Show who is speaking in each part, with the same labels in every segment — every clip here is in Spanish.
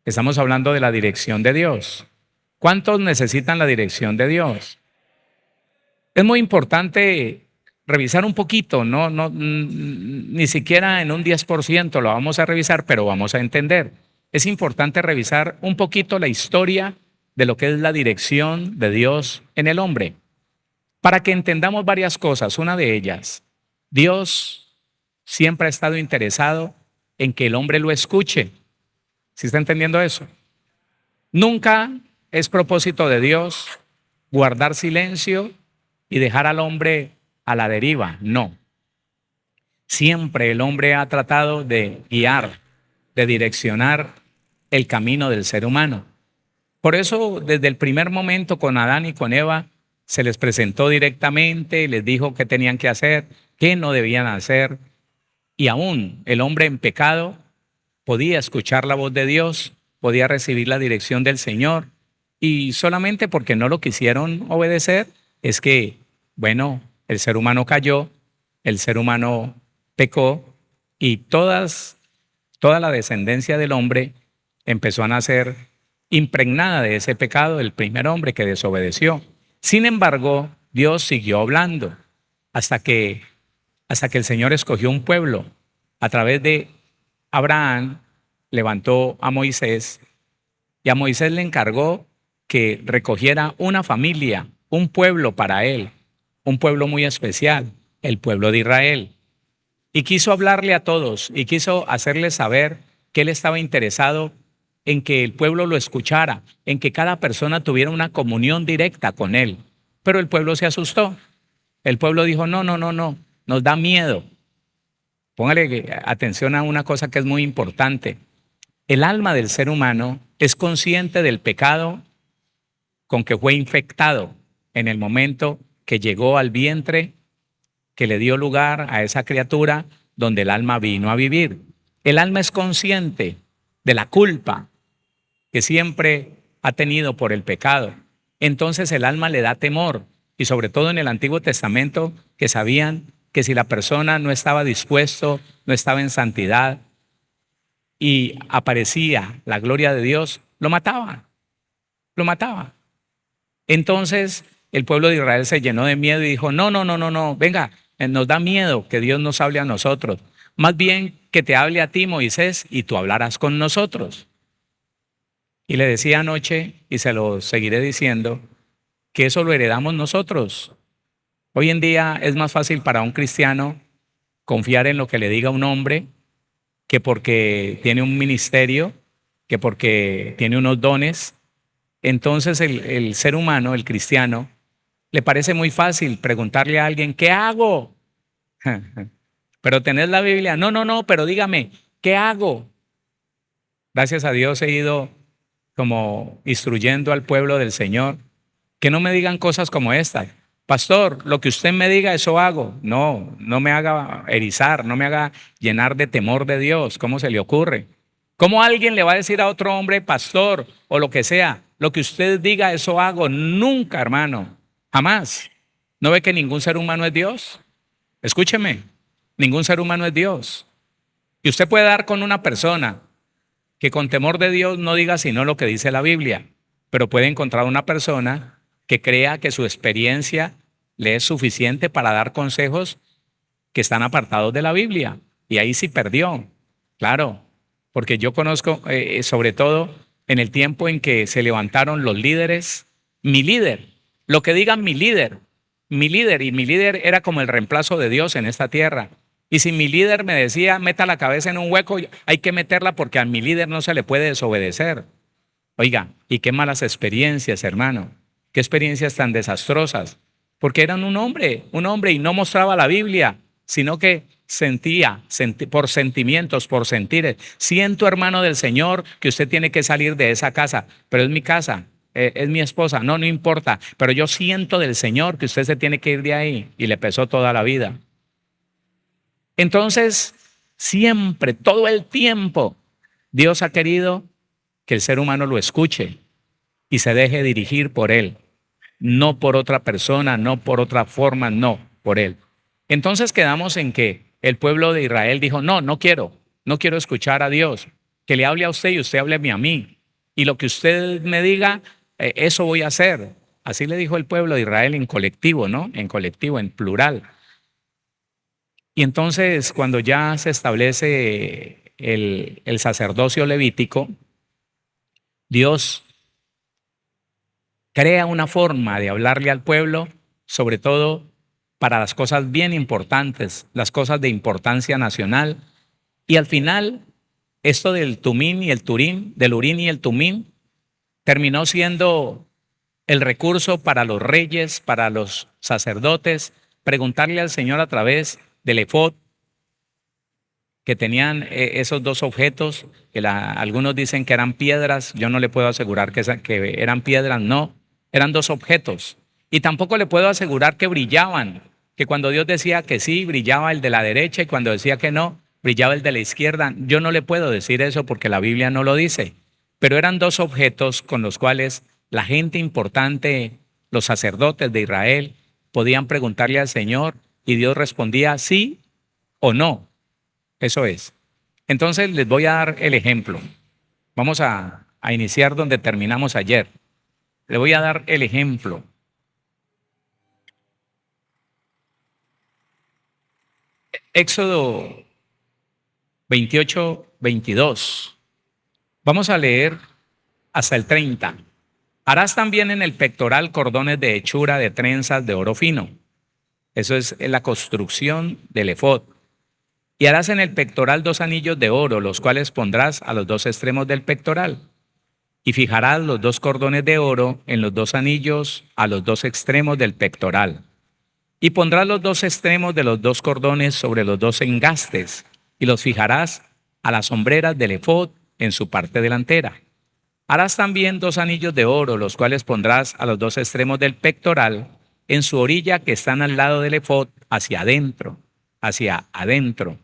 Speaker 1: Estamos hablando de la dirección de Dios. ¿Cuántos necesitan la dirección de Dios? Es muy importante revisar un poquito, ni siquiera en un 10% lo vamos a revisar, pero vamos a entender. Es importante revisar un poquito la historia de lo que es la dirección de Dios en el hombre, para que entendamos varias cosas. Una de ellas, Dios siempre ha estado interesado en que el hombre lo escuche. ¿Sí está entendiendo eso? Nunca es propósito de Dios guardar silencio y dejar al hombre a la deriva. No. Siempre el hombre ha tratado de guiar, de direccionar el camino del ser humano. Por eso, desde el primer momento con Adán y con Eva, se les presentó directamente, les dijo qué tenían que hacer, qué no debían hacer. Y aún el hombre en pecado podía escuchar la voz de Dios, podía recibir la dirección del Señor. Y solamente porque no lo quisieron obedecer, es que, bueno, el ser humano cayó, el ser humano pecó y toda la descendencia del hombre empezó a nacer impregnada de ese pecado del primer hombre que desobedeció. Sin embargo, Dios siguió hablando hasta que el Señor escogió un pueblo. A través de Abraham levantó a Moisés y a Moisés le encargó que recogiera una familia, un pueblo para él, un pueblo muy especial, el pueblo de Israel. Y quiso hablarle a todos y quiso hacerles saber que él estaba interesado en que el pueblo lo escuchara, en que cada persona tuviera una comunión directa con él. Pero el pueblo se asustó. El pueblo dijo, no, nos da miedo. Póngale atención a una cosa que es muy importante. El alma del ser humano es consciente del pecado con que fue infectado en el momento que llegó al vientre, que le dio lugar a esa criatura donde el alma vino a vivir. El alma es consciente de la culpa que siempre ha tenido por el pecado. Entonces el alma le da temor, y sobre todo en el Antiguo Testamento, que sabían que si la persona no estaba dispuesto, no estaba en santidad y aparecía la gloria de Dios, lo mataba. Entonces el pueblo de Israel se llenó de miedo y dijo, no, venga, nos da miedo que Dios nos hable a nosotros. Más bien que te hable a ti, Moisés, y tú hablarás con nosotros. Y le decía anoche, y se lo seguiré diciendo, que eso lo heredamos nosotros. Hoy en día es más fácil para un cristiano confiar en lo que le diga un hombre, que porque tiene un ministerio, que porque tiene unos dones. Entonces el ser humano, el cristiano, le parece muy fácil preguntarle a alguien, ¿qué hago? Pero tenés la Biblia, no, pero dígame, ¿qué hago? Gracias a Dios he ido como instruyendo al pueblo del Señor, que no me digan cosas como esta. Pastor, lo que usted me diga, eso hago. No me haga erizar, no me haga llenar de temor de Dios. ¿Cómo se le ocurre? ¿Cómo alguien le va a decir a otro hombre, pastor, o lo que sea, lo que usted diga, eso hago? Nunca, hermano, jamás. ¿No ve que ningún ser humano es Dios? Escúcheme, ningún ser humano es Dios. Y usted puede dar con una persona que con temor de Dios no diga sino lo que dice la Biblia, pero puede encontrar una persona que crea que su experiencia le es suficiente para dar consejos que están apartados de la Biblia. Y ahí sí perdió, claro, porque yo conozco, sobre todo en el tiempo en que se levantaron los líderes, mi líder, lo que digan mi líder, y mi líder era como el reemplazo de Dios en esta tierra. Y si mi líder me decía, meta la cabeza en un hueco, hay que meterla porque a mi líder no se le puede desobedecer. Oiga, y qué malas experiencias, hermano. Qué experiencias tan desastrosas. Porque eran un hombre y no mostraba la Biblia, sino que sentía por sentimientos, por sentires. Siento, hermano del Señor, que usted tiene que salir de esa casa, pero es mi casa, es mi esposa, no importa. Pero yo siento del Señor que usted se tiene que ir de ahí, y le pesó toda la vida. Entonces, siempre, todo el tiempo, Dios ha querido que el ser humano lo escuche y se deje dirigir por él, no por otra persona, no por otra forma, no, por él. Entonces quedamos en que el pueblo de Israel dijo, no quiero escuchar a Dios, que le hable a usted y usted hábleme a mí. y lo que usted me diga, eso voy a hacer. Así le dijo el pueblo de Israel en colectivo, ¿no? En colectivo, en plural. Y entonces, cuando ya se establece el sacerdocio levítico, Dios crea una forma de hablarle al pueblo, sobre todo para las cosas bien importantes, las cosas de importancia nacional. Y al final, esto del Tumín y el Turín, del Urín y el Tumín, terminó siendo el recurso para los reyes, para los sacerdotes, preguntarle al Señor a través del efod, que tenían esos dos objetos, que algunos dicen que eran piedras, yo no le puedo asegurar que eran piedras, no, eran dos objetos. Y tampoco le puedo asegurar que brillaban, que cuando Dios decía que sí, brillaba el de la derecha y cuando decía que no, brillaba el de la izquierda. Yo no le puedo decir eso porque la Biblia no lo dice, pero eran dos objetos con los cuales la gente importante, los sacerdotes de Israel, podían preguntarle al Señor y Dios respondía sí o no. Eso es. Entonces les voy a dar el ejemplo. Vamos a iniciar donde terminamos ayer. Le voy a dar el ejemplo. Éxodo 28, 22. Vamos a leer hasta el 30. Harás también en el pectoral cordones de hechura de trenzas de oro fino. Eso es la construcción del efod. Y harás en el pectoral 2 anillos de oro, los cuales pondrás a los 2 extremos del pectoral. Y fijarás los 2 cordones de oro en los 2 anillos a los 2 extremos del pectoral. Y pondrás los 2 extremos de los 2 cordones sobre los 2 engastes, y los fijarás a las sombreras del efod en su parte delantera. Harás también 2 anillos de oro, los cuales pondrás a los 2 extremos del pectoral, en su orilla que están al lado del efod, hacia adentro, hacia adentro.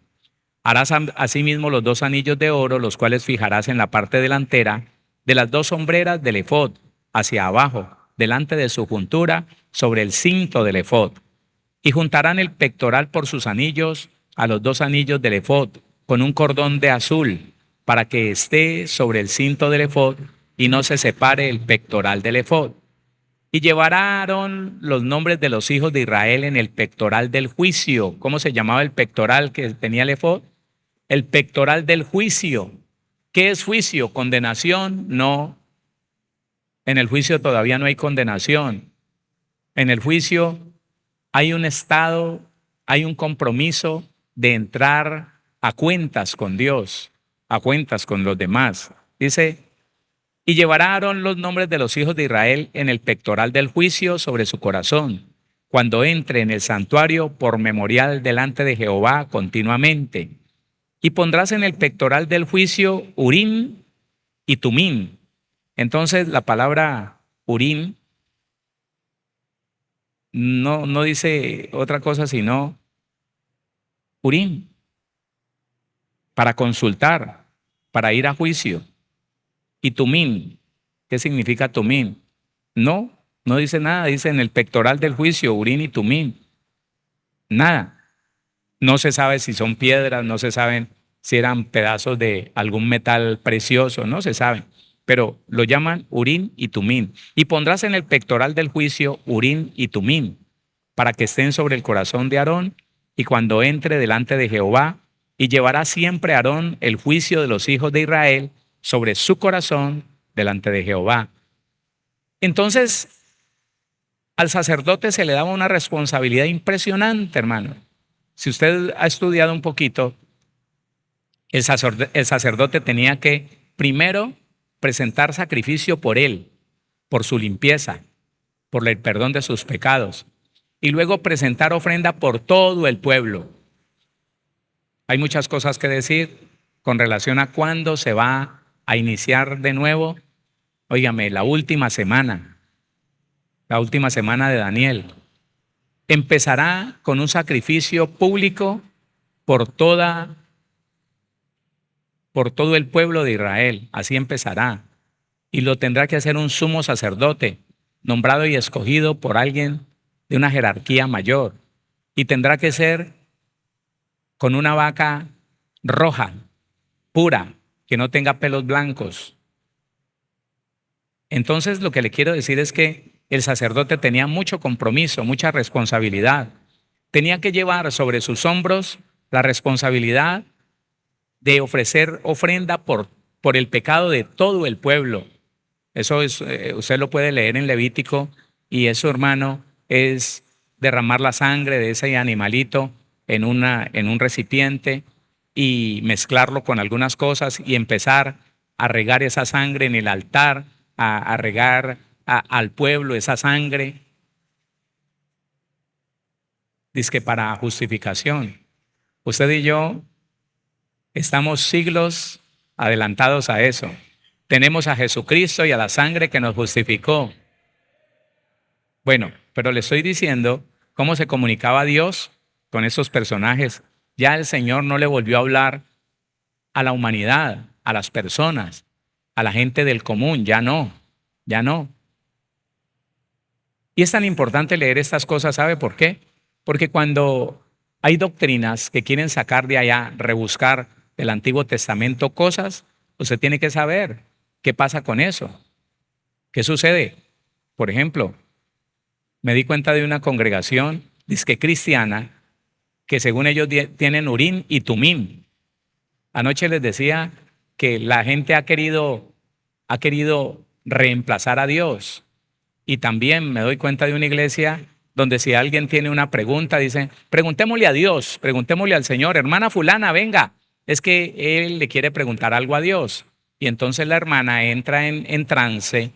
Speaker 1: Harás asimismo los 2 anillos de oro, los cuales fijarás en la parte delantera de las 2 sombreras del efod, hacia abajo, delante de su juntura, sobre el cinto del efod. Y juntarán el pectoral por sus anillos a los 2 anillos del efod, con un cordón de azul, para que esté sobre el cinto del efod y no se separe el pectoral del efod. Y llevará Aarón los nombres de los hijos de Israel en el pectoral del juicio. ¿Cómo se llamaba el pectoral que tenía el efod? El pectoral del juicio. ¿Qué es juicio? ¿Condenación? No. En el juicio todavía no hay condenación. En el juicio hay un estado, hay un compromiso de entrar a cuentas con Dios, a cuentas con los demás. Dice, y llevará Aarón los nombres de los hijos de Israel en el pectoral del juicio sobre su corazón, cuando entre en el santuario por memorial delante de Jehová continuamente. Y pondrás en el pectoral del juicio Urim y Tumim. Entonces la palabra Urim no dice otra cosa sino Urim, para consultar, para ir a juicio. Y Tumim, ¿qué significa Tumim? No dice nada, dice en el pectoral del juicio, Urim y Tumim. Nada. No se sabe si son piedras, no se saben si eran pedazos de algún metal precioso, no se sabe. Pero lo llaman Urim y Tumim. Y pondrás en el pectoral del juicio Urim y Tumim, para que estén sobre el corazón de Aarón, y cuando entre delante de Jehová, y llevará siempre Aarón el juicio de los hijos de Israel sobre su corazón delante de Jehová. Entonces, al sacerdote se le daba una responsabilidad impresionante, hermano. Si usted ha estudiado un poquito, el sacerdote tenía que primero presentar sacrificio por él, por su limpieza, por el perdón de sus pecados, y luego presentar ofrenda por todo el pueblo. Hay muchas cosas que decir con relación a cuándo se va a iniciar de nuevo. Óigame, la última semana de Daniel. Empezará con un sacrificio público por todo el pueblo de Israel. Así empezará. Y lo tendrá que hacer un sumo sacerdote, nombrado y escogido por alguien de una jerarquía mayor. Y tendrá que ser con una vaca roja, pura, que no tenga pelos blancos. Entonces lo que le quiero decir es que el sacerdote tenía mucho compromiso, mucha responsabilidad. Tenía que llevar sobre sus hombros la responsabilidad de ofrecer ofrenda por el pecado de todo el pueblo. Eso es, usted lo puede leer en Levítico, y eso, hermano, es derramar la sangre de ese animalito en un recipiente y mezclarlo con algunas cosas y empezar a regar esa sangre en el altar, a regar al pueblo esa sangre, dizque para justificación. Usted y yo estamos siglos adelantados a eso. Tenemos a Jesucristo y a la sangre que nos justificó. Bueno, pero le estoy diciendo cómo se comunicaba Dios con esos personajes. Ya el Señor no le volvió a hablar a la humanidad, a las personas, a la gente del común. Ya no, ya no. Y es tan importante leer estas cosas, ¿sabe por qué? Porque cuando hay doctrinas que quieren sacar de allá, rebuscar del Antiguo Testamento cosas, usted tiene que saber qué pasa con eso. ¿Qué sucede? Por ejemplo, me di cuenta de una congregación, dizque cristiana, que según ellos tienen Urim y Tumim. Anoche les decía que la gente ha querido reemplazar a Dios. Y también me doy cuenta de una iglesia donde si alguien tiene una pregunta, dicen, preguntémosle a Dios, preguntémosle al Señor, hermana fulana, venga, es que él le quiere preguntar algo a Dios. Y entonces la hermana entra en trance,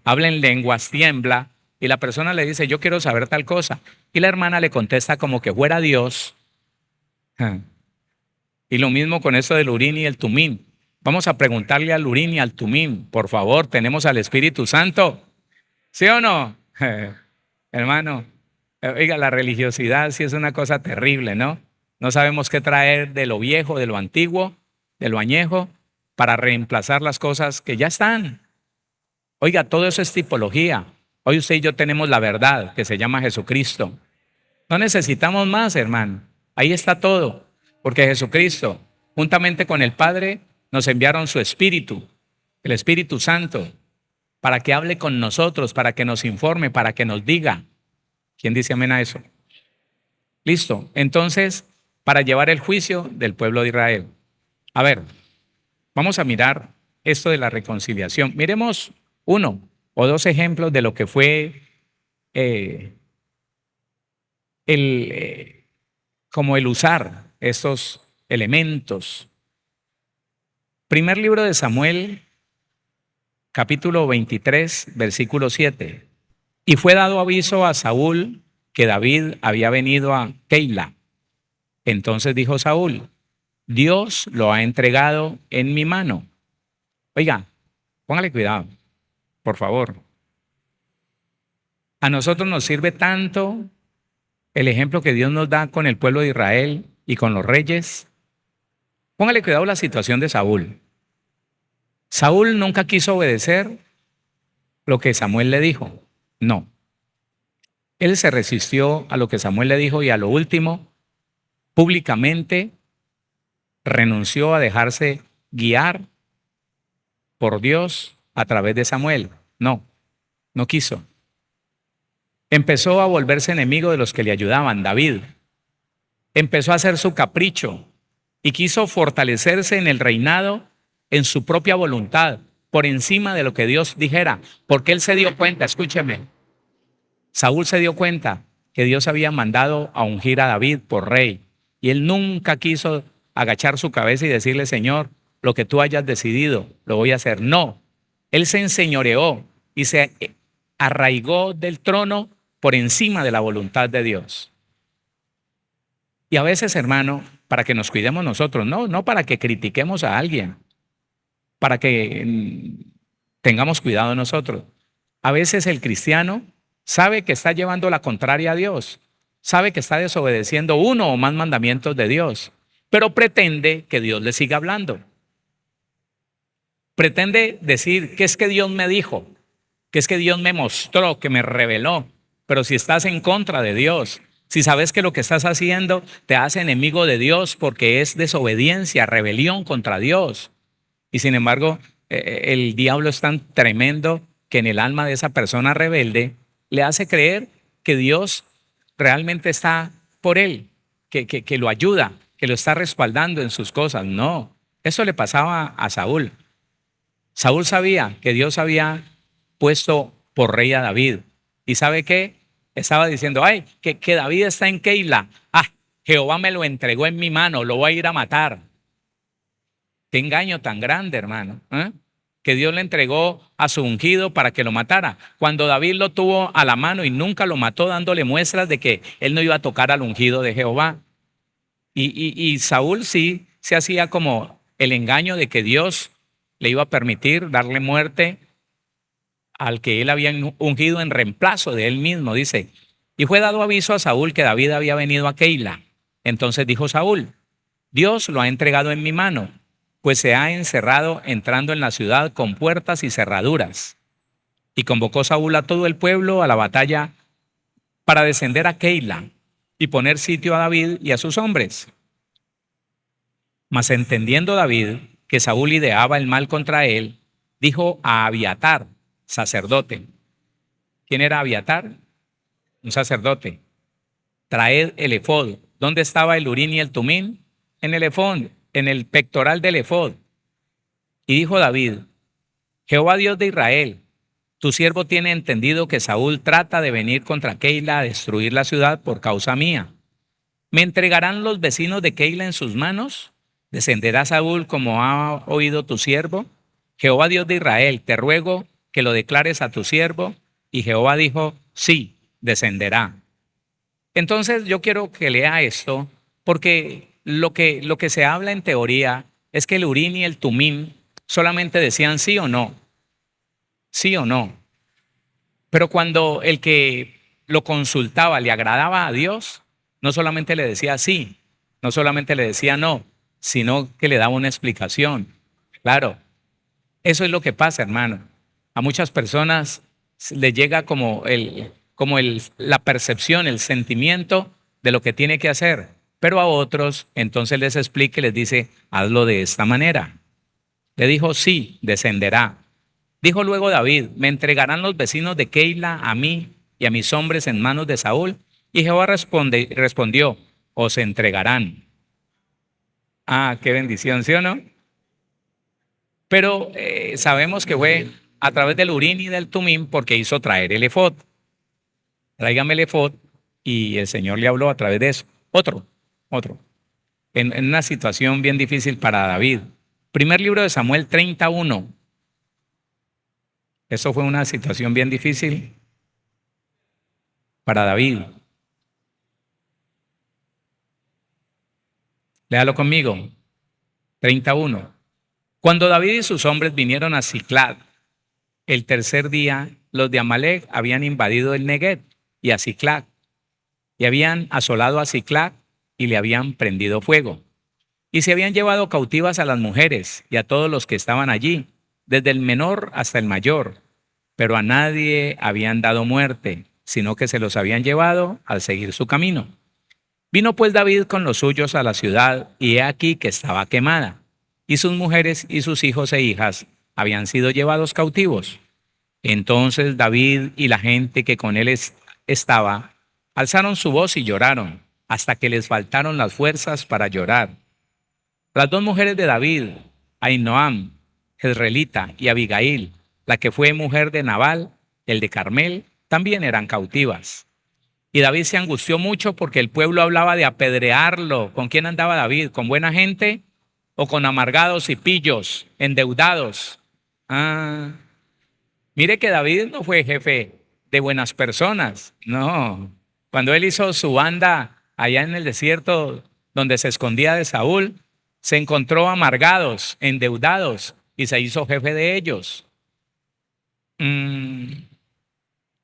Speaker 1: habla en lenguas, tiembla, y la persona le dice, yo quiero saber tal cosa. Y la hermana le contesta como que fuera Dios. Y lo mismo con eso del Urim y el Tumim. Vamos a preguntarle al Urim y al Tumim, por favor, tenemos al Espíritu Santo. ¿Sí o no? Hermano, oiga, la religiosidad sí es una cosa terrible, ¿no? No sabemos qué traer de lo viejo, de lo antiguo, de lo añejo, para reemplazar las cosas que ya están. Oiga, todo eso es tipología. Hoy usted y yo tenemos la verdad, que se llama Jesucristo. No necesitamos más, hermano. Ahí está todo. Porque Jesucristo, juntamente con el Padre, nos enviaron su Espíritu, el Espíritu Santo, para que hable con nosotros, para que nos informe, para que nos diga. ¿Quién dice amén a eso? Listo. Entonces, para llevar el juicio del pueblo de Israel. A ver, vamos a mirar esto de la reconciliación. Miremos uno o dos ejemplos de lo que fue como el usar estos elementos. Primer libro de Samuel, capítulo 23, versículo 7. Y fue dado aviso a Saúl que David había venido a Keila. Entonces dijo Saúl, Dios lo ha entregado en mi mano. Oiga, póngale cuidado, por favor. A nosotros nos sirve tanto el ejemplo que Dios nos da con el pueblo de Israel y con los reyes. Póngale cuidado la situación de Saúl. Saúl nunca quiso obedecer lo que Samuel le dijo. No. Él se resistió a lo que Samuel le dijo y a lo último, públicamente, renunció a dejarse guiar por Dios a través de Samuel. No, no quiso. Empezó a volverse enemigo de los que le ayudaban, David. Empezó a hacer su capricho y quiso fortalecerse en el reinado en su propia voluntad, por encima de lo que Dios dijera, porque él se dio cuenta, escúcheme, Saúl se dio cuenta que Dios había mandado a ungir a David por rey, y él nunca quiso agachar su cabeza y decirle, Señor, lo que tú hayas decidido, lo voy a hacer. No, él se enseñoreó y se arraigó del trono por encima de la voluntad de Dios. Y a veces, hermano, para que nos cuidemos nosotros, no para que critiquemos a alguien, para que tengamos cuidado nosotros. A veces el cristiano sabe que está llevando la contraria a Dios, sabe que está desobedeciendo uno o más mandamientos de Dios, pero pretende que Dios le siga hablando. Pretende decir que es que Dios me dijo, que es que Dios me mostró, que me reveló. Pero si estás en contra de Dios, si sabes que lo que estás haciendo te hace enemigo de Dios porque es desobediencia, rebelión contra Dios. Y sin embargo, el diablo es tan tremendo que en el alma de esa persona rebelde le hace creer que Dios realmente está por él, que lo ayuda, que lo está respaldando en sus cosas. No, eso le pasaba a Saúl. Saúl sabía que Dios había puesto por rey a David. ¿Y sabe qué? Estaba diciendo, ay, que David está en Keila. Ah, Jehová me lo entregó en mi mano, lo voy a ir a matar. Qué engaño tan grande, hermano. ¿Eh? Que Dios le entregó a su ungido para que lo matara. Cuando David lo tuvo a la mano y nunca lo mató, dándole muestras de que él no iba a tocar al ungido de Jehová. Y Saúl sí se hacía como el engaño de que Dios le iba a permitir darle muerte al que él había ungido en reemplazo de él mismo, dice. Y fue dado aviso a Saúl que David había venido a Keila. Entonces dijo Saúl, Dios lo ha entregado en mi mano, pues se ha encerrado entrando en la ciudad con puertas y cerraduras. Y convocó Saúl a todo el pueblo a la batalla para descender a Keila y poner sitio a David y a sus hombres. Mas entendiendo David que Saúl ideaba el mal contra él, dijo a Abiatar, sacerdote. ¿Quién era Abiatar? Un sacerdote. Traed el efod. ¿Dónde estaba el urín y el tumín? En el efod, en el pectoral del efod. Y dijo David, Jehová Dios de Israel, tu siervo tiene entendido que Saúl trata de venir contra Keila a destruir la ciudad por causa mía. ¿Me entregarán los vecinos de Keila en sus manos? ¿Descenderá Saúl como ha oído tu siervo? Jehová Dios de Israel, te ruego que lo declares a tu siervo. Y Jehová dijo, sí, descenderá. Entonces yo quiero que lea esto, porque lo que se habla en teoría es que el urín y el tumín solamente decían sí o no, sí o no. Pero cuando el que lo consultaba le agradaba a Dios, no solamente le decía sí, no solamente le decía no, sino que le daba una explicación. Claro, eso es lo que pasa, hermano. A muchas personas le llega la percepción, el sentimiento de lo que tiene que hacer, pero a otros entonces les explica y les dice, hazlo de esta manera. Le dijo, sí, descenderá. Dijo luego David, me entregarán los vecinos de Keila a mí y a mis hombres en manos de Saúl. Y Jehová respondió, os entregarán. Ah, qué bendición, ¿sí o no? Pero sabemos que fue a través del urín y del tumín porque hizo traer el efod. Tráigame el efod y el Señor le habló a través de eso. Otro. En una situación bien difícil para David. Primer libro de Samuel 31. Eso fue una situación bien difícil para David. Léalo conmigo. 31. Cuando David y sus hombres vinieron a Siclag, el tercer día, los de Amalec habían invadido el Neguev y a Siclag, y habían asolado a Siclag y le habían prendido fuego. Y se habían llevado cautivas a las mujeres y a todos los que estaban allí, desde el menor hasta el mayor, pero a nadie habían dado muerte, sino que se los habían llevado al seguir su camino. Vino pues David con los suyos a la ciudad, y he aquí que estaba quemada, y sus mujeres y sus hijos e hijas habían sido llevados cautivos. Entonces David y la gente que con él estaba, alzaron su voz y lloraron, hasta que les faltaron las fuerzas para llorar. Las dos mujeres de David, Ahinoam, Jezreelita, y Abigail, la que fue mujer de Nabal, el de Carmel, también eran cautivas. Y David se angustió mucho porque el pueblo hablaba de apedrearlo. ¿Con quién andaba David? ¿Con buena gente o con amargados y pillos, endeudados? Ah, mire que David no fue jefe de buenas personas, no. Cuando él hizo su banda allá en el desierto donde se escondía de Saúl, se encontró amargados, endeudados y se hizo jefe de ellos. Y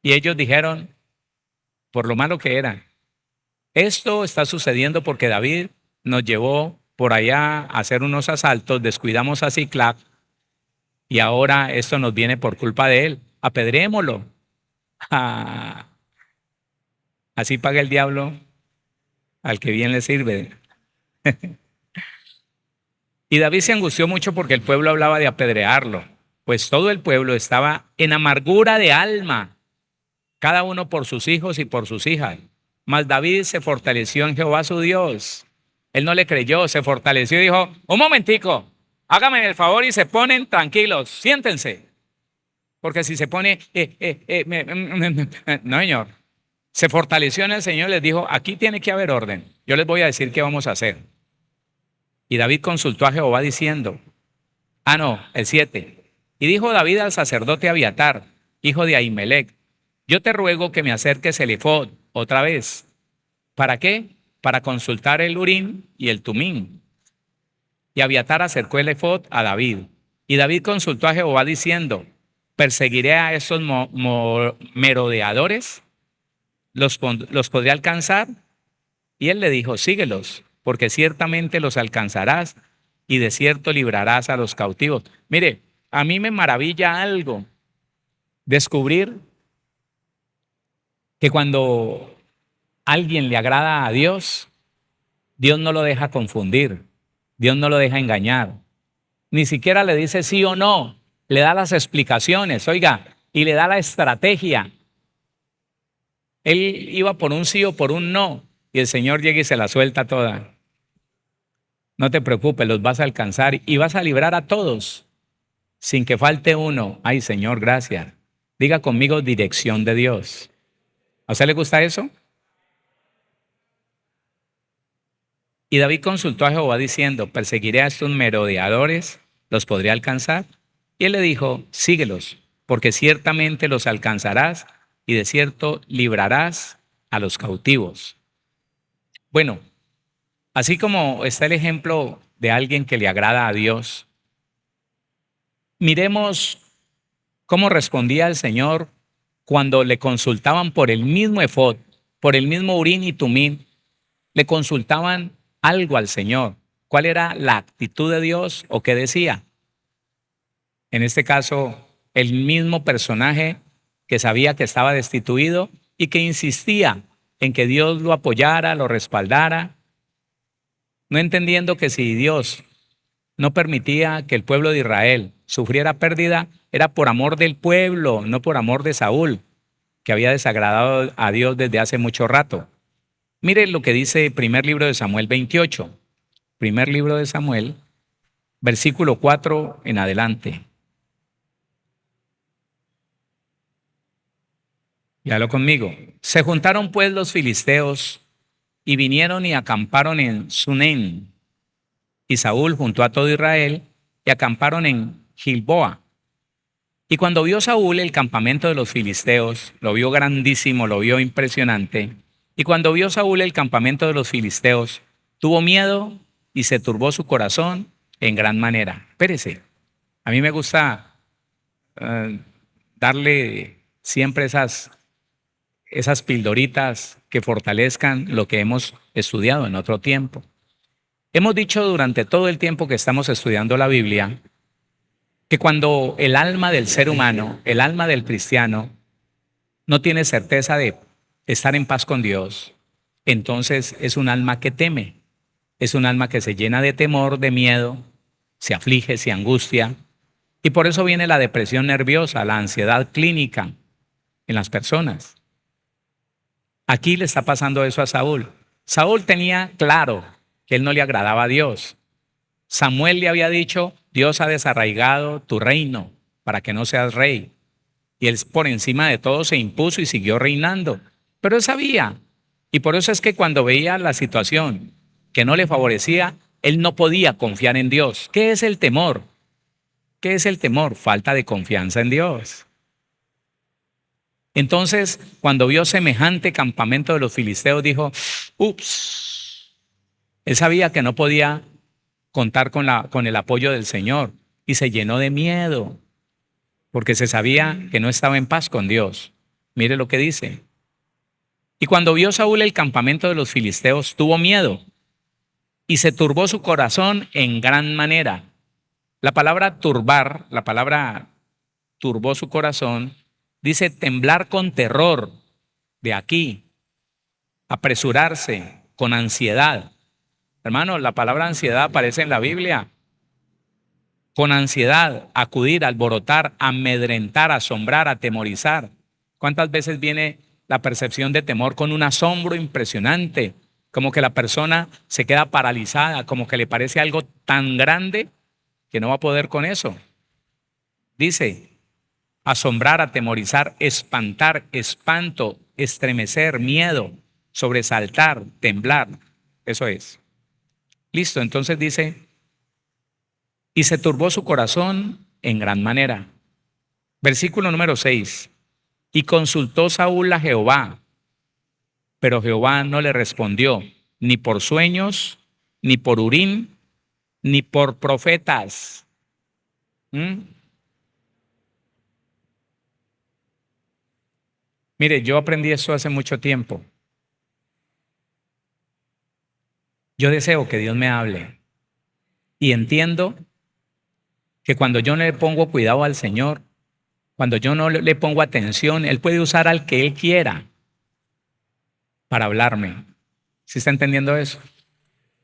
Speaker 1: ellos dijeron, por lo malo que era, esto está sucediendo porque David nos llevó por allá a hacer unos asaltos, descuidamos a Siclag y ahora esto nos viene por culpa de él. Apedrémoslo. Ah, así paga el diablo al que bien le sirve. Y David se angustió mucho porque el pueblo hablaba de apedrearlo. pues todo el pueblo estaba en amargura de alma, cada uno por sus hijos y por sus hijas. Mas David se fortaleció en Jehová su Dios. Él no le creyó, se fortaleció y dijo, un momentico, hágame el favor y se ponen tranquilos, siéntense. Porque si se pone, no señor, se fortaleció en el Señor, les dijo, aquí tiene que haber orden, yo les voy a decir qué vamos a hacer. Y David consultó a Jehová diciendo, no, el 7. Y dijo David al sacerdote Abiatar, hijo de Ahimelech, yo te ruego que me acerques el efod otra vez. ¿Para qué? Para consultar el Urim y el Tumim. Y Abiatar acercó el efod a David. Y David consultó a Jehová diciendo, ¿perseguiré a esos merodeadores? ¿Los podré alcanzar? Y él le dijo, síguelos, porque ciertamente los alcanzarás y de cierto librarás a los cautivos. Mire, a mí me maravilla algo, descubrir que cuando alguien le agrada a Dios, Dios no lo deja confundir, Dios no lo deja engañar, ni siquiera le dice sí o no, le da las explicaciones, oiga, y le da la estrategia. Él iba por un sí o por un no, y el Señor llega y se la suelta toda. No te preocupes, los vas a alcanzar y vas a librar a todos, sin que falte uno. Ay, Señor, gracias. Diga conmigo dirección de Dios. ¿A usted le gusta eso? Y David consultó a Jehová diciendo, ¿perseguiré a estos merodeadores? ¿Los podré alcanzar? Y él le dijo, síguelos, porque ciertamente los alcanzarás y de cierto librarás a los cautivos. Bueno, así como está el ejemplo de alguien que le agrada a Dios, miremos cómo respondía el Señor cuando le consultaban por el mismo efod, por el mismo Urim y Tumim, le consultaban algo al Señor. ¿Cuál era la actitud de Dios o qué decía? En este caso, el mismo personaje que sabía que estaba destituido y que insistía en que Dios lo apoyara, lo respaldara, no entendiendo que si Dios no permitía que el pueblo de Israel sufriera pérdida, era por amor del pueblo, no por amor de Saúl, que había desagradado a Dios desde hace mucho rato. Mire lo que dice primer libro de Samuel 28. Primer libro de Samuel, versículo 4 en adelante. Léalo conmigo. Se juntaron pues los filisteos y vinieron y acamparon en Sunem. Y Saúl juntó a todo Israel y acamparon en Gilboa. Y cuando vio Saúl el campamento de los filisteos, lo vio grandísimo, lo vio impresionante. Y cuando vio Saúl el campamento de los filisteos, tuvo miedo y se turbó su corazón en gran manera. Espérese, a mí me gusta darle siempre esas pildoritas que fortalezcan lo que hemos estudiado en otro tiempo. Hemos dicho durante todo el tiempo que estamos estudiando la Biblia que cuando el alma del ser humano, el alma del cristiano, no tiene certeza de estar en paz con Dios, entonces es un alma que teme, es un alma que se llena de temor, de miedo, se aflige, se angustia, y por eso viene la depresión nerviosa, la ansiedad clínica en las personas. Aquí le está pasando eso a Saúl. Saúl tenía claro que él no le agradaba a Dios. Samuel le había dicho, Dios ha desarraigado tu reino para que no seas rey. Y él por encima de todo se impuso y siguió reinando. Pero él sabía. Y por eso es que cuando veía la situación que no le favorecía, él no podía confiar en Dios. ¿Qué es el temor? ¿Qué es el temor? Falta de confianza en Dios. Entonces, cuando vio semejante campamento de los filisteos, dijo, ups. Él sabía que no podía contar con el apoyo del Señor y se llenó de miedo porque se sabía que no estaba en paz con Dios. Mire lo que dice. Y cuando vio Saúl el campamento de los filisteos, tuvo miedo y se turbó su corazón en gran manera. La palabra turbar, la palabra turbó su corazón, dice temblar con terror, de aquí, apresurarse, con ansiedad. Hermano, la palabra ansiedad aparece en la Biblia con ansiedad, acudir, alborotar, amedrentar, asombrar, atemorizar. ¿Cuántas veces viene la percepción de temor con un asombro impresionante? Como que la persona se queda paralizada, como que le parece algo tan grande que no va a poder con eso. Dice, asombrar, atemorizar, espantar, espanto, estremecer, miedo, sobresaltar, temblar. Eso es. Listo, entonces dice, y se turbó su corazón en gran manera. Versículo número 6. Y consultó Saúl a Jehová, pero Jehová no le respondió, ni por sueños, ni por Urim, ni por profetas. ¿Mm? Mire, yo aprendí esto hace mucho tiempo. Yo deseo que Dios me hable y entiendo que cuando yo no le pongo cuidado al Señor, cuando yo no le pongo atención, Él puede usar al que Él quiera para hablarme. ¿Sí está entendiendo eso?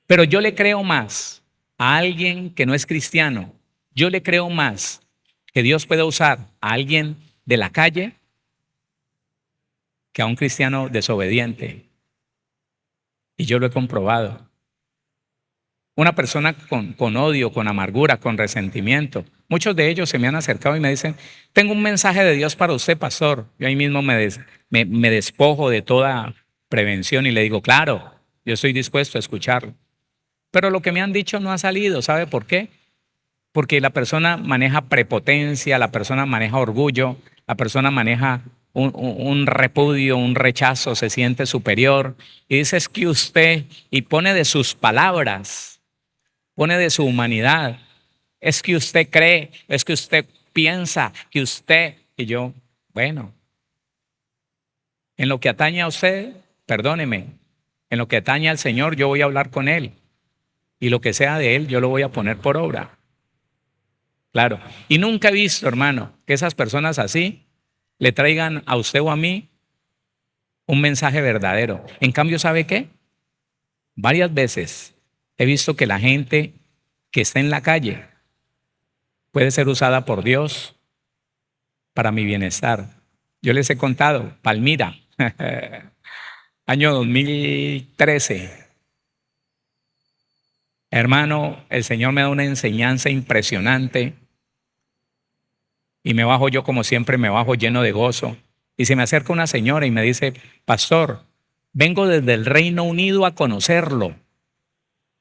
Speaker 1: Pero yo le creo más a alguien que no es cristiano. Yo le creo más que Dios puede usar a alguien de la calle que a un cristiano desobediente. Y yo lo he comprobado. Una persona con odio, con amargura, con resentimiento. Muchos de ellos se me han acercado y me dicen, tengo un mensaje de Dios para usted, pastor. Yo ahí mismo me despojo de toda prevención y le digo, claro, yo estoy dispuesto a escucharlo. Pero lo que me han dicho no ha salido. ¿Sabe por qué? Porque la persona maneja prepotencia, la persona maneja orgullo, la persona maneja un repudio, un rechazo, se siente superior y dice es que usted, y pone de sus palabras, pone de su humanidad, es que usted cree, es que usted piensa, que usted, y yo, bueno, en lo que atañe a usted, perdóneme, en lo que atañe al Señor yo voy a hablar con Él y lo que sea de Él yo lo voy a poner por obra. Claro. Y nunca he visto, hermano, que esas personas así le traigan a usted o a mí un mensaje verdadero. En cambio, ¿sabe qué? Varias veces he visto que la gente que está en la calle puede ser usada por Dios para mi bienestar. Yo les he contado, Palmira, año 2013. Hermano, el Señor me da una enseñanza impresionante. Y me bajo yo como siempre, me bajo lleno de gozo. Y se me acerca una señora y me dice, pastor, vengo desde el Reino Unido a conocerlo,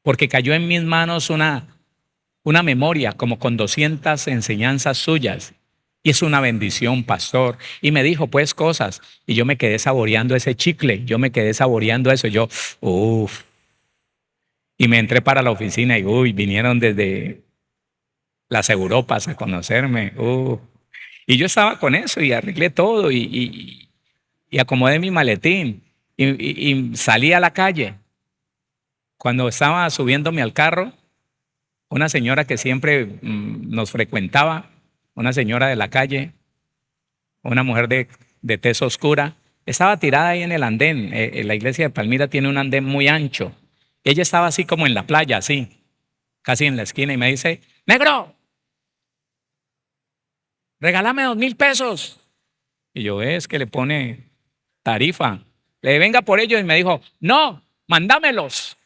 Speaker 1: porque cayó en mis manos una memoria como con 200 enseñanzas suyas. Y es una bendición, pastor. Y me dijo pues cosas. Y yo me quedé saboreando ese chicle, yo me quedé saboreando eso. Yo, uff. Y me entré para la oficina y uy, vinieron desde las Europas a conocerme. Y yo estaba con eso y arreglé todo y acomodé mi maletín y salí a la calle. Cuando estaba subiéndome al carro, una señora que siempre nos frecuentaba, una señora de la calle, una mujer de tez oscura, estaba tirada ahí en el andén. La iglesia de Palmira tiene un andén muy ancho. Ella estaba así como en la playa, así, casi en la esquina, y me dice, negro, regálame 2,000 pesos. Y yo, es que le pone tarifa. Le venga por ellos y me dijo, no, mándamelos.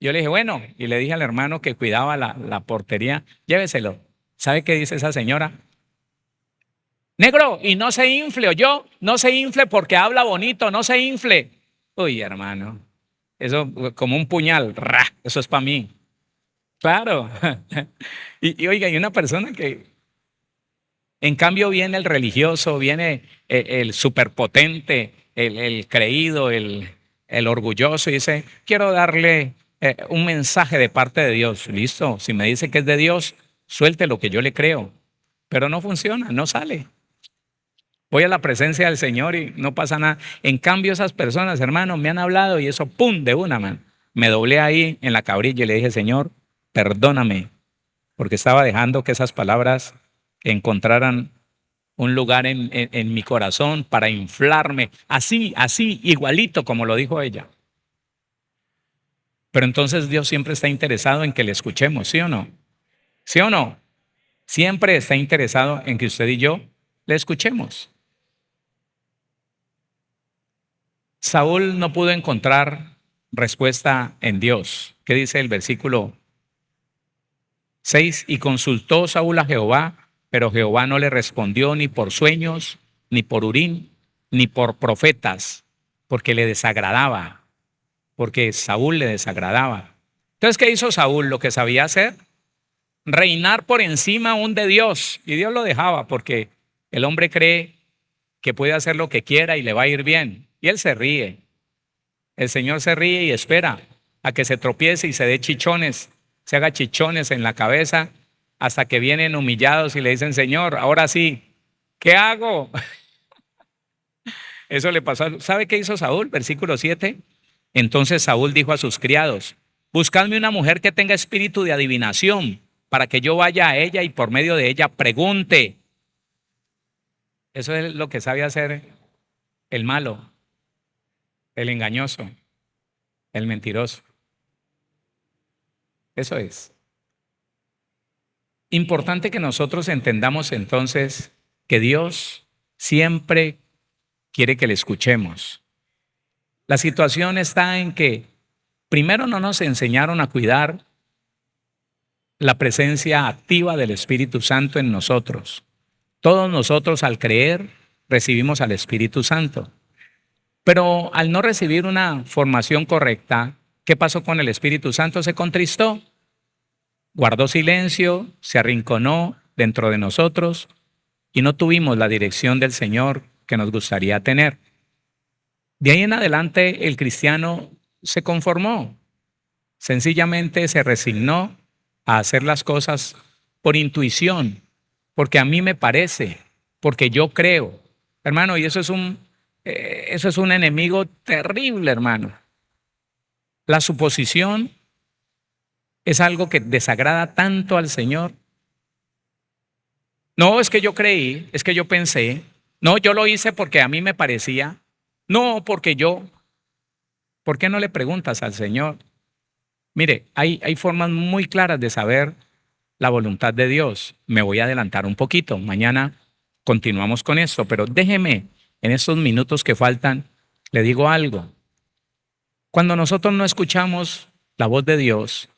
Speaker 1: Yo le dije, bueno, y le dije al hermano que cuidaba la portería, lléveselo. ¿Sabe qué dice esa señora? Negro, y no se infle, o yo, no se infle porque habla bonito, no se infle. Uy, hermano, eso como un puñal, ¡ra! Eso es para mí. Claro. Y oiga, hay una persona que, en cambio, viene el religioso, viene el superpotente, el creído, el orgulloso y dice, quiero darle un mensaje de parte de Dios. Listo, si me dice que es de Dios, suelte lo que yo le creo. Pero no funciona, no sale. Voy a la presencia del Señor y no pasa nada. En cambio, esas personas, hermanos, me han hablado y eso, ¡pum!, de una, man. Me doblé ahí en la cabrilla y le dije, Señor, perdóname, porque estaba dejando que esas palabras encontraran un lugar en mi corazón para inflarme, así, igualito como lo dijo ella. Pero entonces Dios siempre está interesado en que le escuchemos, ¿sí o no? ¿Sí o no? Siempre está interesado en que usted y yo le escuchemos. Saúl no pudo encontrar respuesta en Dios. ¿Qué dice el versículo 6? Y consultó Saúl a Jehová, pero Jehová no le respondió ni por sueños, ni por Urim, ni por profetas, porque le desagradaba, porque Saúl le desagradaba. Entonces, ¿qué hizo Saúl? Lo que sabía hacer, reinar por encima aún de Dios. Y Dios lo dejaba porque el hombre cree que puede hacer lo que quiera y le va a ir bien. Y él se ríe. El Señor se ríe y espera a que se tropiece y se dé chichones, se haga chichones en la cabeza hasta que vienen humillados y le dicen, Señor, ahora sí, ¿qué hago? Eso le pasó. ¿Sabe qué hizo Saúl? Versículo 7. Entonces Saúl dijo a sus criados, buscadme una mujer que tenga espíritu de adivinación para que yo vaya a ella y por medio de ella pregunte. Eso es lo que sabe hacer el malo, el engañoso, el mentiroso. Eso es. Importante que nosotros entendamos entonces que Dios siempre quiere que le escuchemos. La situación está en que primero no nos enseñaron a cuidar la presencia activa del Espíritu Santo en nosotros. Todos nosotros al creer recibimos al Espíritu Santo. Pero al no recibir una formación correcta, ¿qué pasó con el Espíritu Santo? Se contristó, guardó silencio, se arrinconó dentro de nosotros y no tuvimos la dirección del Señor que nos gustaría tener. De ahí en adelante el cristiano se conformó, sencillamente se resignó a hacer las cosas por intuición, porque a mí me parece, porque yo creo. Hermano, y eso es un enemigo terrible, hermano. La suposición es algo que desagrada tanto al Señor. No, es que yo creí, es que yo pensé. No, yo lo hice porque a mí me parecía. No, porque yo. ¿Por qué no le preguntas al Señor? Mire, hay formas muy claras de saber la voluntad de Dios. Me voy a adelantar un poquito. Mañana continuamos con esto, pero déjeme, en estos minutos que faltan, le digo algo. Cuando nosotros no escuchamos la voz de Dios,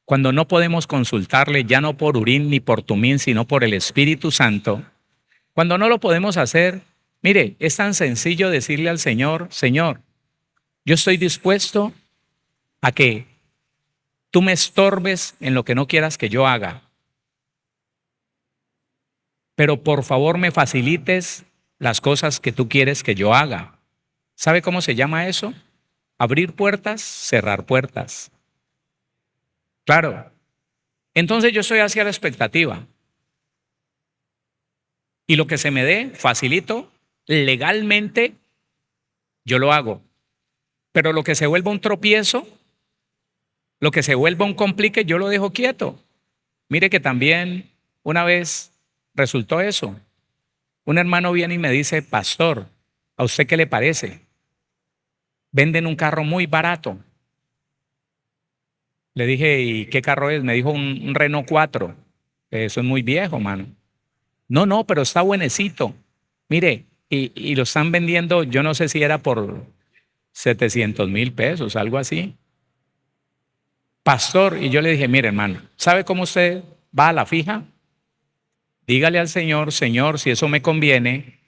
Speaker 1: cuando no podemos consultarle ya no por Urim ni por Tumim, sino por el Espíritu Santo, cuando no lo podemos hacer, mire, es tan sencillo decirle al Señor, Señor, yo estoy dispuesto a que tú me estorbes en lo que no quieras que yo haga, pero por favor me facilites las cosas que tú quieres que yo haga. ¿Sabe cómo se llama eso? Abrir puertas, cerrar puertas. Claro. Entonces yo estoy hacia la expectativa. Y lo que se me dé, facilito, legalmente, yo lo hago. Pero lo que se vuelva un tropiezo, lo que se vuelva un complique, yo lo dejo quieto. Mire que también una vez resultó eso. Un hermano viene y me dice, pastor, ¿a usted qué le parece? Venden un carro muy barato. Le dije, ¿y qué carro es? Me dijo un Renault 4. Eso es muy viejo, mano. No, no, pero está buenecito. Mire, y lo están vendiendo, yo no sé si era por 700,000 pesos, algo así. Pastor, y yo le dije, mire, hermano, ¿sabe cómo usted va a la fija? Dígale al Señor, Señor, si eso me conviene,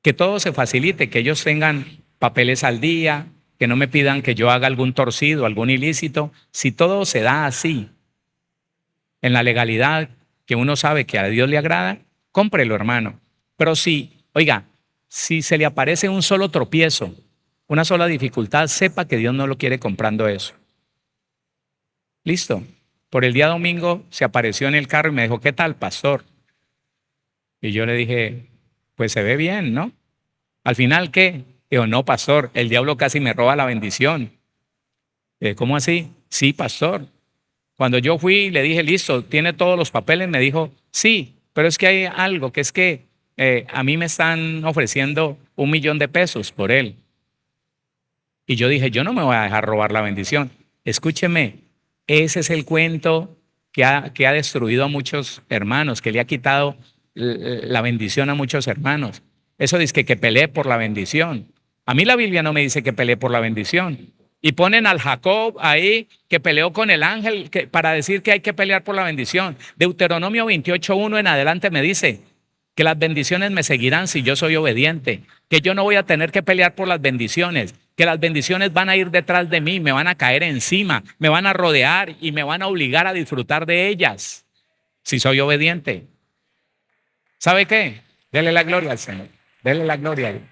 Speaker 1: que todo se facilite, que ellos tengan papeles al día, que no me pidan que yo haga algún torcido, algún ilícito. Si todo se da así, en la legalidad, que uno sabe que a Dios le agrada, cómprelo, hermano. Pero si, oiga, si se le aparece un solo tropiezo, una sola dificultad, sepa que Dios no lo quiere comprando eso. Listo. Por el día domingo se apareció en el carro y me dijo, ¿qué tal, pastor? Y yo le dije, pues se ve bien, ¿no? Al final, ¿qué? Dijo, no, pastor, el diablo casi me roba la bendición. ¿Cómo así? Sí, pastor. Cuando yo fui y le dije, listo, ¿tiene todos los papeles? Me dijo, sí, pero es que hay algo, que es que a mí me están ofreciendo 1,000,000 de pesos por él. Y yo dije, yo no me voy a dejar robar la bendición. Escúcheme, ese es el cuento que ha destruido a muchos hermanos, que le ha quitado la bendición a muchos hermanos. Eso dice que pelee por la bendición. A mí la Biblia no me dice que pelee por la bendición. Y ponen al Jacob ahí que peleó con el ángel para decir que hay que pelear por la bendición. Deuteronomio 28:1 en adelante me dice que las bendiciones me seguirán si yo soy obediente, que yo no voy a tener que pelear por las bendiciones, que las bendiciones van a ir detrás de mí, me van a caer encima, me van a rodear y me van a obligar a disfrutar de ellas si soy obediente. ¿Sabe qué? Dele la gloria al Señor. Dele la gloria a Él.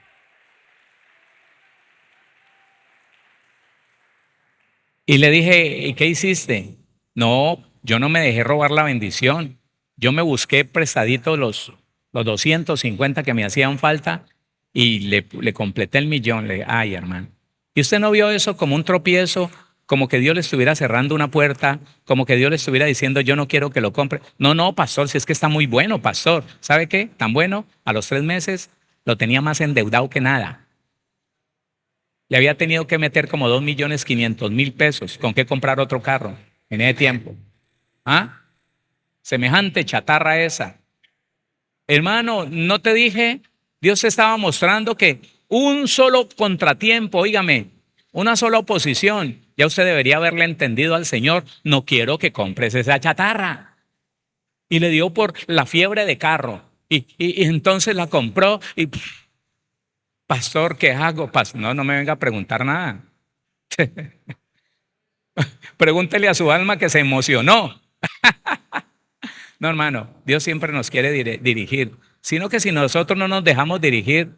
Speaker 1: Y le dije, ¿y qué hiciste? No, yo no me dejé robar la bendición. Yo me busqué prestadito los 250 que me hacían falta y le completé el millón. Ay, hermano. ¿Y usted no vio eso como un tropiezo? Como que Dios le estuviera cerrando una puerta, como que Dios le estuviera diciendo, yo no quiero que lo compre. No, no, pastor, si es que está muy bueno, pastor. ¿Sabe qué? Tan bueno, a los 3 meses lo tenía más endeudado que nada. Le había tenido que meter como 2.500.000 pesos. ¿Con qué comprar otro carro en ese tiempo? ¿Ah? Semejante chatarra esa. Hermano, ¿no te dije? Dios te estaba mostrando que un solo contratiempo, óigame, una sola oposición, ya usted debería haberle entendido al Señor, no quiero que compres esa chatarra. Y le dio por la fiebre de carro. Y entonces la compró y... Pastor, ¿qué hago? No, no me venga a preguntar nada. Pregúntele a su alma que se emocionó. No, hermano, Dios siempre nos quiere dirigir. Sino que si nosotros no nos dejamos dirigir,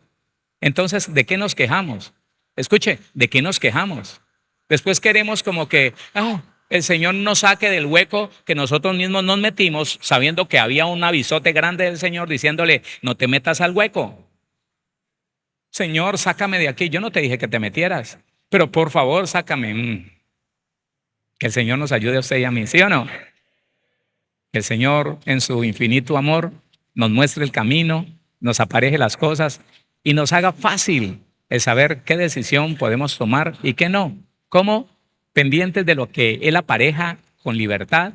Speaker 1: entonces, ¿de qué nos quejamos? Escuche, ¿de qué nos quejamos? Después queremos como que el Señor nos saque del hueco que nosotros mismos nos metimos, sabiendo que había un avisote grande del Señor diciéndole, no te metas al hueco. Señor, sácame de aquí. Yo no te dije que te metieras, pero por favor, sácame. Que el Señor nos ayude a usted y a mí, ¿sí o no? Que el Señor, en su infinito amor, nos muestre el camino, nos apareje las cosas y nos haga fácil el saber qué decisión podemos tomar y qué no. ¿Cómo? Pendientes de lo que Él apareja con libertad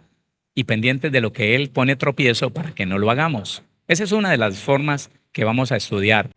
Speaker 1: y pendientes de lo que Él pone tropiezo para que no lo hagamos. Esa es una de las formas que vamos a estudiar.